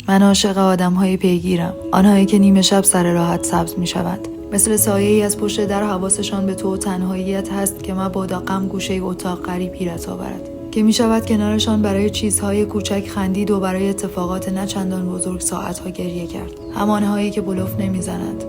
من عاشق آدم‌های پیگیرم، آنهایی که نیمه شب سر راحت سبز می‌شوند. مثل سایه‌ای از پشت در حواسشان به تو و تنهاییت هست که مبادا غم گوشه اتاق غریب گیرت آورد، که می‌شود کنارشان برای چیزهای کوچک خندید و برای اتفاقات نه چندان بزرگ ساعت‌ها گریه کرد. همانهایی که بلوف نمی‌زنند،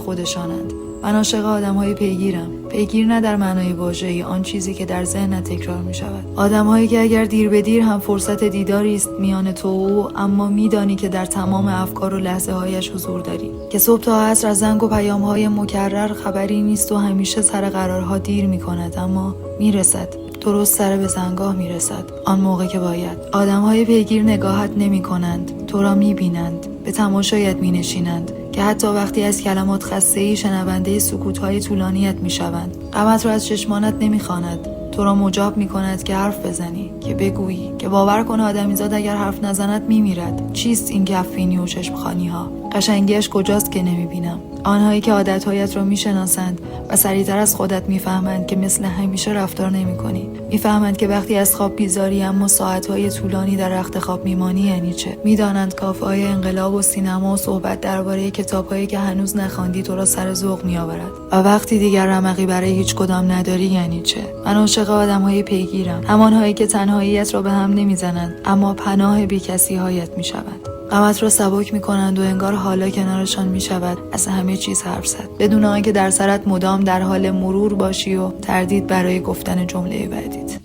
خودشانند. من عاشق آدم‌های پیگیرم. پیگیر نه در معنای واژه‌ای، آن چیزی که در ذهنت تکرار می‌شود. آدم‌هایی که اگر دیر به دیر هم فرصت دیداری است میان تو و او، اما می‌دانی که در تمام افکار و لحظه‌هایش حضور داری. که صبح تا عصر از زنگ و پیام‌های مکرر خبری نیست و همیشه سر قرارها دیر می‌کند، اما میرسد. درست سر به زنگاه میرسد، آن موقع که باید. آدم‌های پیگیر نگاهت نمی‌کنند، تو را می‌بینند، به تماشایت می‌نشینند، که حتی وقتی از کلمات خسته‌ای شنونده سکوت‌های طولانیت می‌شوند. غمت را از چشمانت نمی‌خواند، تو را مجاب می‌کند که حرف بزنی، که بگویی، که باور کن آدمیزاد اگر حرف نزند می‌میرد. چیست این کف‌بینی و چشم‌خوانی‌ها؟ قشنگیش کجاست که نمی‌بینم؟ آنهایی که عادت‌هایت را می‌شناسند و سریعتر از خودت می‌فهمند که مثل همیشه رفتار نمی‌کنی. می‌فهمند که وقتی از خواب بیزاری اما ساعت‌های طولانی در رخت خواب می‌مانی یعنی چه. می‌دانند کافه‌های انقلاب و سینما و صحبت درباره کتاب‌هایی که هنوز نخواندی تو را سر ذوق می‌آورد. و وقتی دیگر رمقی برای هیچ کدام نداری یعنی چه. من عاشق آدم‌های پیگیرم، همان‌هایی که تنهاییت را به هم نمی‌زنند اما پناه بی‌کسی‌هایت می‌شوند. غمت را سبک می‌کنند و انگار حالا کنارشان می‌شود از همه چیز حرف زد، بدون آنکه در سرت مدام در حال مرور باشی و تردید برای گفتن جمله بعدیت.